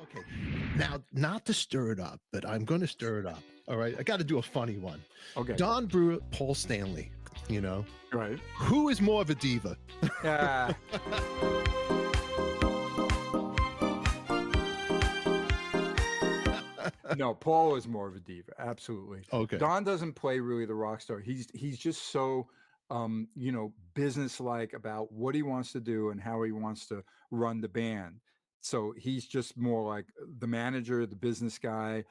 Okay. Now, not to stir it up, but I'm going to stir it up. All right. I got to do a funny one. Okay. Don Brewer, Paul Stanley, you know, Right. who is more of a diva? Yeah. No, Paul is more of a diva. Absolutely. Okay. Don doesn't play really the rock star. He's just so business-like about what he wants to do and how he wants to run the band. So he's just more like the manager, the business guy.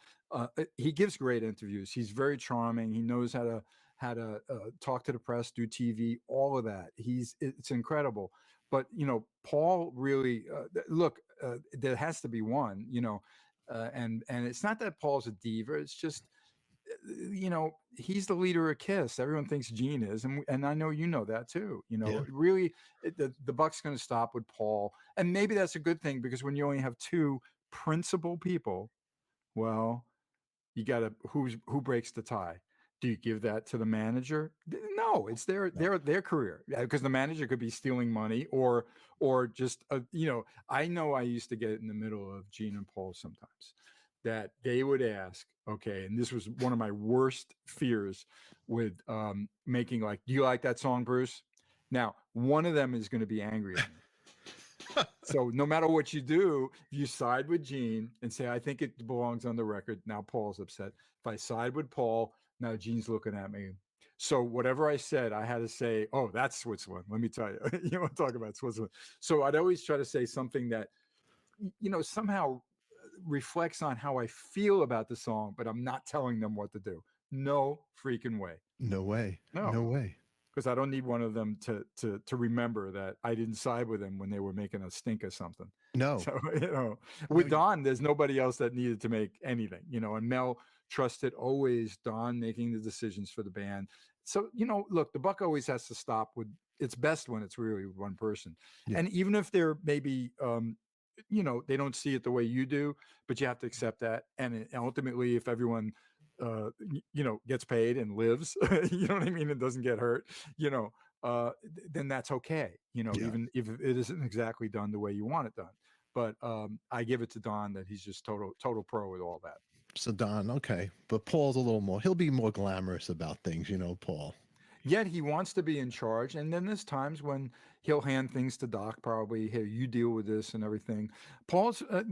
He gives great interviews. He's very charming. He knows how to talk to the press, do TV, all of that. It's incredible. But Paul really look. There has to be one. And it's not that Paul's a diva. It's just he's the leader of Kiss. Everyone thinks Gene is, and I know that too. Yeah. Really, the buck's going to stop with Paul, and maybe that's a good thing because when you only have two principal people, well, you got to who breaks the tie. Do you give that to the manager? No, it's their career, because the manager could be stealing money or just I know I used to get in the middle of Gene and Paul sometimes, that they would ask, okay, and this was one of my worst fears with making, like, do you like that song, Bruce? Now, one of them is going to be angry at me. So no matter what you do, if you side with Gene and say, I think it belongs on the record, now Paul's upset. If I side with Paul, now Gene's looking at me. So whatever I said, I had to say, oh, that's Switzerland. Let me tell you, you want to talk about Switzerland. So I'd always try to say something that, somehow reflects on how I feel about the song, but I'm not telling them what to do. No freaking way. No way. No way. Because I don't need one of them to remember that I didn't side with them when they were making a stink of something. No. So, with Don, there's nobody else that needed to make anything, and Mel trusted always Don making the decisions for the band. So, look, the buck always has to stop with, it's best when it's really one person. Yeah. And even if they're maybe, they don't see it the way you do, but you have to accept that. And ultimately, if everyone, gets paid and lives, you know what I mean, and doesn't get hurt, then that's okay. Even if it isn't exactly done the way you want it done. But I give it to Don that he's just total pro with all that. So Don, okay, but Paul's a little more. He'll be more glamorous about things, Paul. Yet he wants to be in charge, and then there's times when he'll hand things to Doc. Probably, hey, you deal with this and everything. Paul's, a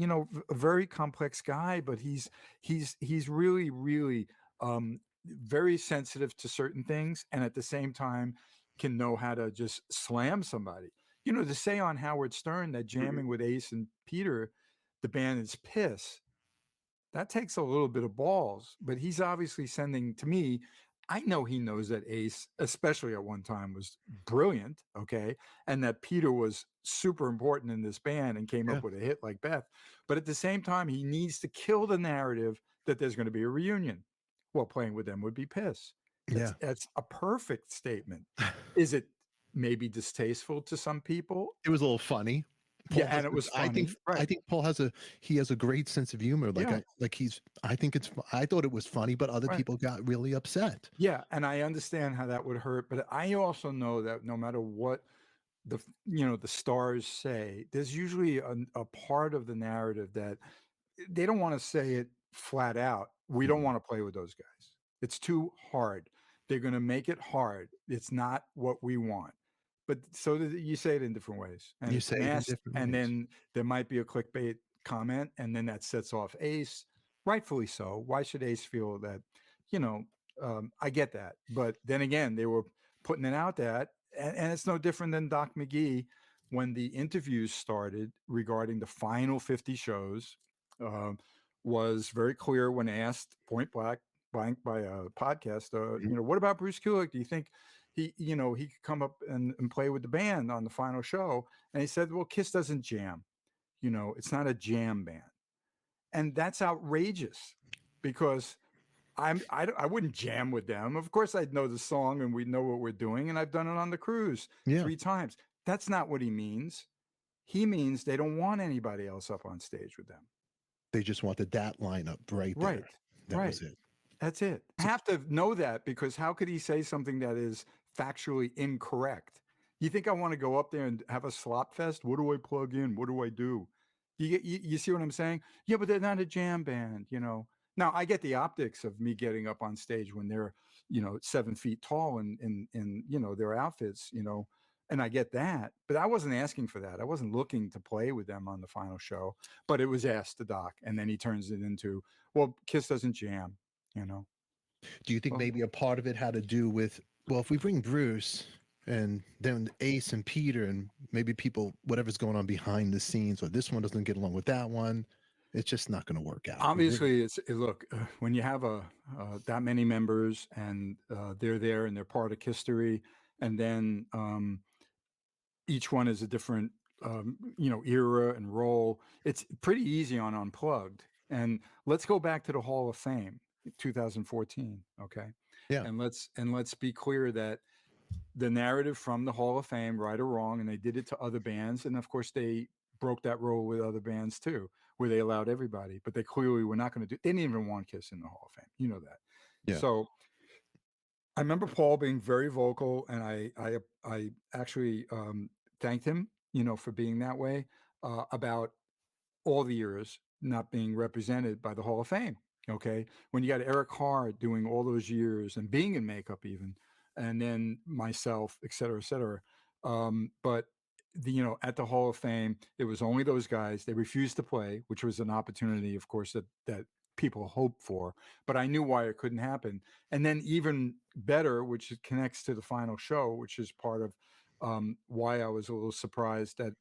very complex guy, but he's really, really very sensitive to certain things, and at the same time can know how to just slam somebody. To say on Howard Stern that jamming with Ace and Peter, the band is piss. That takes a little bit of balls, but he's obviously sending to me. I know he knows that Ace, especially at one time, was brilliant, okay, and that Peter was super important in this band and came up with a hit like Beth. But at the same time, he needs to kill the narrative that there's going to be a reunion. Well, playing with them would be piss. That's a perfect statement. Is it maybe distasteful to some people? It was a little funny. Paul and it was funny. I think Paul has a great sense of humor. I thought it was funny, but other people got really upset. Yeah, and I understand how that would hurt, but I also know that no matter what the stars say, there's usually a part of the narrative that they don't want to say it flat out. We don't want to play with those guys. It's too hard. They're going to make it hard. It's not what we want. But so you say it in different ways, and you say it in different ways. And then there might be a clickbait comment, and then that sets off Ace, rightfully so. Why should Ace feel that? I get that, but then again, they were putting it out that, and it's no different than Doc McGee when the interviews started regarding the final 50 shows. Was very clear when asked point blank by a podcast. What about Bruce Kulick? Do you think he could come up and play with the band on the final show? And he said, well, Kiss doesn't jam. It's not a jam band. And that's outrageous because I wouldn't jam with them. Of course, I'd know the song and we'd know what we're doing. And I've done it on the cruise 3 times. That's not what he means. He means they don't want anybody else up on stage with them. They just wanted that lineup right there. That was it. That's it. I have to know that, because how could he say something that is factually incorrect? You think I want to go up there and have a slop fest? What do I plug in? What do I do? You see what I'm saying? Yeah, but they're not a jam band, you know. Now I get the optics of me getting up on stage when they're, 7 feet tall in their outfits, and I get that, but I wasn't asking for that. I wasn't looking to play with them on the final show, but it was asked to Doc, and then he turns it into, well, Kiss doesn't jam, you know. Do you think Well, maybe a part of it had to do with, well, if we bring Bruce and then Ace and Peter and maybe people, whatever's going on behind the scenes, or this one doesn't get along with that one, it's just not going to work out. obviously, look, when you have that many members and they're there and they're part of history, and then each one is a different era and role. It's pretty easy on Unplugged. And let's go back to the Hall of Fame, 2014. Okay, Yeah. and let's be clear that the narrative from the Hall of Fame, right or wrong, and they did it to other bands, and of course they broke that rule with other bands too, where they allowed everybody, but they clearly were not going to do. They didn't even want Kiss in the Hall of Fame, you know that. Yeah. So I remember Paul being very vocal, and I actually thanked him, for being that way about all the years not being represented by the Hall of Fame. Okay, when you got Eric Hart doing all those years and being in makeup even, and then myself, et cetera, et cetera. But at the Hall of Fame, it was only those guys. They refused to play, which was an opportunity, of course, that people hoped for. But I knew why it couldn't happen. And then even better, which connects to the final show, which is part of why I was a little surprised that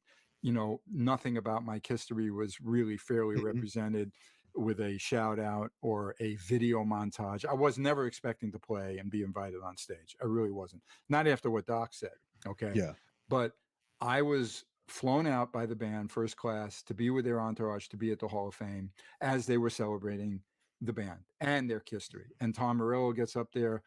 nothing about my history was really fairly Mhm. represented with a shout out or a video montage. I was never expecting to play and be invited on stage. I really wasn't. Not after what Doc said. Okay. Yeah. But I was flown out by the band first class to be with their entourage, to be at the Hall of Fame as they were celebrating the band and their history. And Tom Morello gets up there,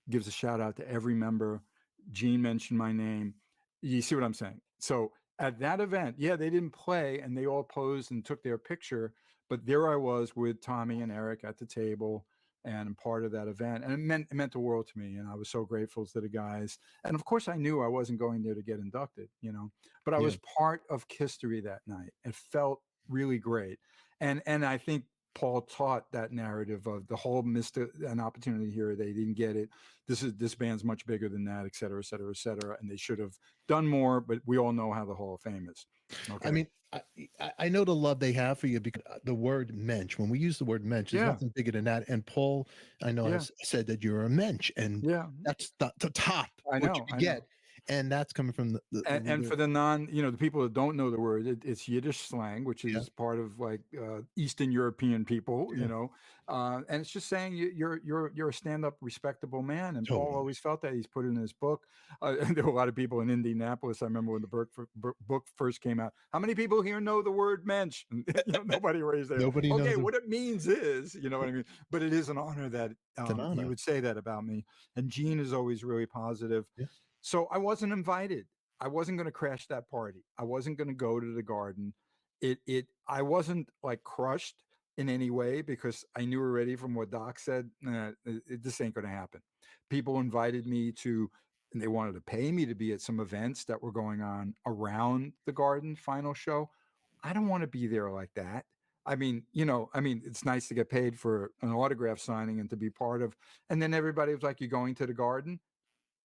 gives a shout out to every member. Gene mentioned my name. You see what I'm saying? So at that event, yeah, they didn't play and they all posed and took their picture, but there I was with Tommy and Eric at the table and part of that event. And it meant the world to me. And I was so grateful to the guys. And of course I knew I wasn't going there to get inducted, but I Yeah. was part of history that night. It felt really great. And I think Paul taught that narrative of the whole missed an opportunity here. They didn't get it. This band's much bigger than that, et cetera, et cetera, et cetera. And they should have done more, but we all know how the Hall of Fame is. I Okay. mean, I know the love they have for you because the word mensch, when we use the word mensch, there's Yeah. nothing bigger than that. And Paul, I know, Yeah. has said that you're a mensch, and Yeah. that's the top I what you know. could I know. get. And that's coming from And for the the people that don't know the word, it's Yiddish slang, which yeah, is part of like Eastern European people, yeah, and it's just saying you're a stand-up, respectable man. And Paul totally. always felt that. He's put in his book. And there were a lot of people in Indianapolis. I remember when the book first came out. How many people here know the word mensch? And, nobody raised their. Nobody Okay, knows it. what it means is, you know what I mean. But it is an honor that It's an he honor. would say that about me. And Gene is always really positive. Yeah, So I wasn't invited. I wasn't going to crash that party. I wasn't going to go to the garden. I wasn't like crushed in any way because I knew already from what Doc said, this ain't going to happen. People invited me to, and they wanted to pay me to be at some events that were going on around the garden final show. I don't want to be there like that. It's nice to get paid for an autograph signing and to be part of, and then everybody was like, "You're going to the garden?"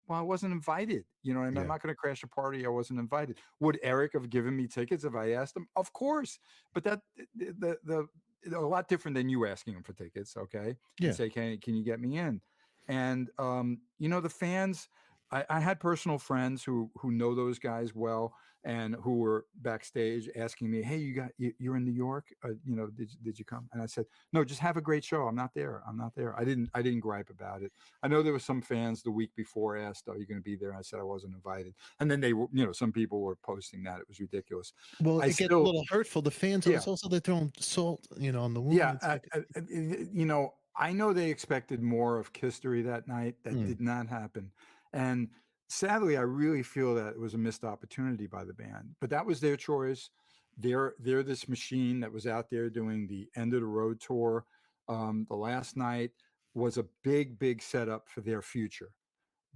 Well, I wasn't invited. You know what I mean? I'm yeah, not going to crash a party. I wasn't invited. Would Eric have given me tickets if I asked him? Of course. But that the a lot different than you asking him for tickets, okay? And yeah. say, can you get me in? And the fans. I had personal friends who know those guys well and who were backstage asking me, "Hey, you're in New York? Did you come?" And I said, "No, just have a great show. I'm not there. I'm not there." I didn't gripe about it. I know there were some fans the week before asked, "Are you going to be there?" And I said I wasn't invited. And then they were, some people were posting that it was ridiculous. Well, I it gets a still, little hurtful. The fans, yeah, it's also they're throwing salt, on the wound. yeah. It's like, I know they expected more of history that night. That mm, did not happen. And sadly, I really feel that it was a missed opportunity by the band. But that was their choice. They're this machine that was out there doing the end of the road tour. The last night was a big, big setup for their future.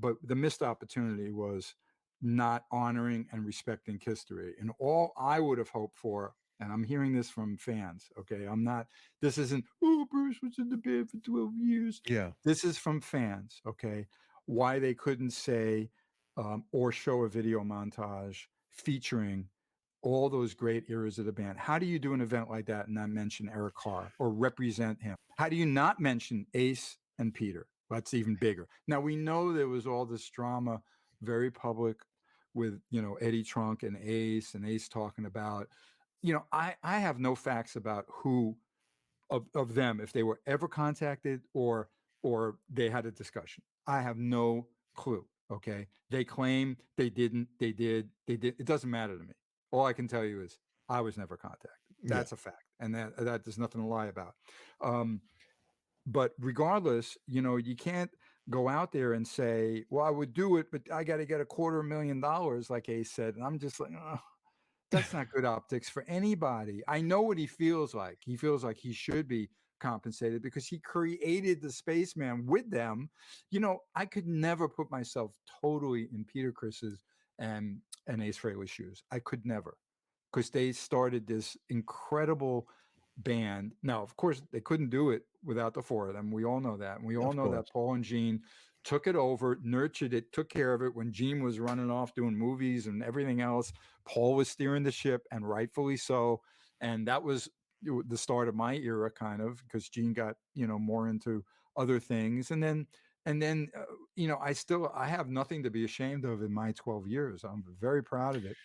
But the missed opportunity was not honoring and respecting history. And all I would have hoped for and I'm hearing this from fans, okay? This isn't, oh, Bruce was in the band for 12 years. Yeah. This is from fans, okay? Why they couldn't say or show a video montage featuring all those great eras of the band. How do you do an event like that and not mention Eric Carr or represent him? How do you not mention Ace and Peter? That's even bigger. Now, we know there was all this drama, very public, with, Eddie Trunk and Ace talking about, I have no facts about who of them, if they were ever contacted or they had a discussion. I have no clue. Okay. They claim they didn't, they did. It doesn't matter to me. All I can tell you is I was never contacted. Yeah. That's a fact. And that there's nothing to lie about. But regardless, you can't go out there and say, well, I would do it, but I got to get $250,000, like Ace said. And I'm just like, oh, that's not good optics for anybody. I know what he feels like. He feels like he should be compensated because he created the Spaceman with them. I could never put myself totally in Peter Criss's and Ace Frehley's shoes. I could never, because they started this incredible band. Now, of course, they couldn't do it without the four of them. We all know that. And we all know that Paul and Gene took it over, nurtured it, took care of it. When Gene was running off doing movies and everything else, Paul was steering the ship, and rightfully so. And that was the start of my era, kind of, because Gene got, more into other things. And then, I have nothing to be ashamed of in my 12 years. I'm very proud of it.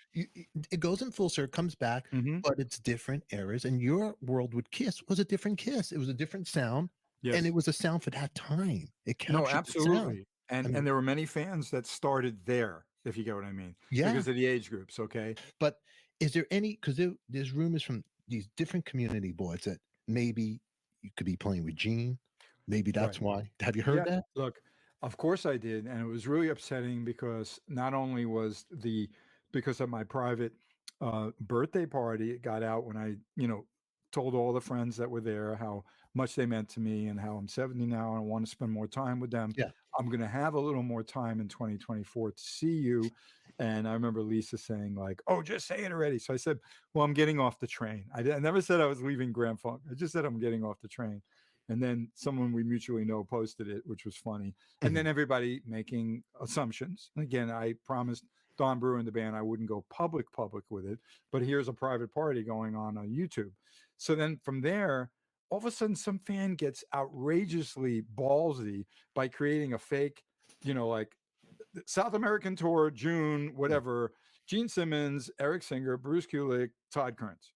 It goes in full circle, comes back, but it's different eras. And your world with Kiss was a different Kiss. It was a different sound. Yes. And it was a sound for that time. It captured No, the sound. absolutely. And there were many fans that started there, if you get what I mean. Yeah. Because of the age groups, okay? But is there any, because there's rumors from these different community boards that maybe you could be playing with Gene. Maybe that's why. Have you heard that? Look, of course I did. And it was really upsetting because not only was because of my private birthday party, it got out when I, told all the friends that were there how much they meant to me and how I'm 70 now and I want to spend more time with them. Yeah. I'm going to have a little more time in 2024 to see you. And I remember Lisa saying like, oh, just say it already. So I said, well, I'm getting off the train. I never said I was leaving Grand Funk. I just said I'm getting off the train. And then someone we mutually know posted it, which was funny. And then everybody making assumptions. And again, I promised Don Brewer and the band I wouldn't go public with it, but here's a private party going on YouTube. So then from there, all of a sudden some fan gets outrageously ballsy by creating a fake, like South American tour, June, whatever, Gene Simmons, Eric Singer, Bruce Kulick, Todd Kearns,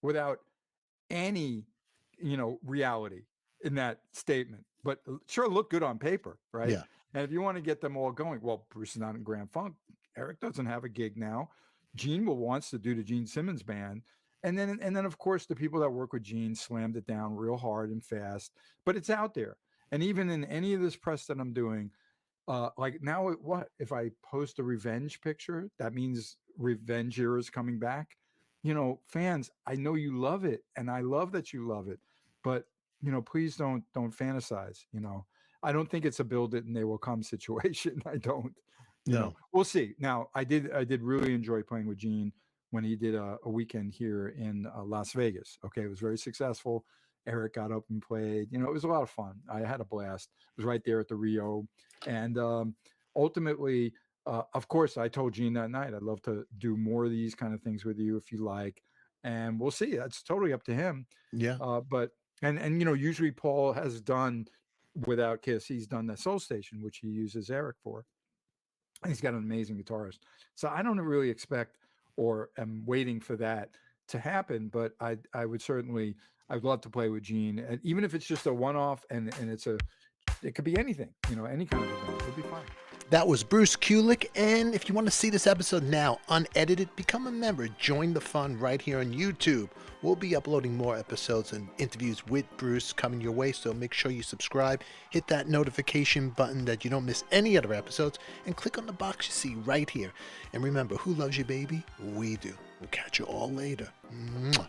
without any, reality in that statement, but sure look good on paper, right? Yeah. And if you want to get them all going, well, Bruce is not in Grand Funk. Eric doesn't have a gig now. Gene wants to do the Gene Simmons band. And then of course the people that work with Gene slammed it down real hard and fast, but it's out there. And even in any of this press that I'm doing, like now, what if I post a revenge picture? That means revenge era is coming back. Fans, I know you love it, and I love that you love it, but please don't fantasize. I don't think it's a build it and they will come situation. I don't. We'll see. Now, I did really enjoy playing with Gene when he did a weekend here in Las Vegas. Okay, it was very successful. Eric got up and played. It was a lot of fun. I had a blast. It was right there at the Rio, and ultimately. Of course, I told Gene that night, I'd love to do more of these kind of things with you if you like. And we'll see. That's totally up to him. Yeah. But usually Paul has done without Kiss, he's done the Soul Station, which he uses Eric for. And he's got an amazing guitarist. So I don't really expect or am waiting for that to happen. But I would certainly, I'd love to play with Gene. And even if it's just a one-off and it could be anything, any kind of event, it'd be fun. That was Bruce Kulick, and if you want to see this episode now, unedited, become a member. Join the fun right here on YouTube. We'll be uploading more episodes and interviews with Bruce coming your way, so make sure you subscribe, hit that notification button that you don't miss any other episodes, and click on the box you see right here. And remember, who loves you, baby? We do. We'll catch you all later. Mwah.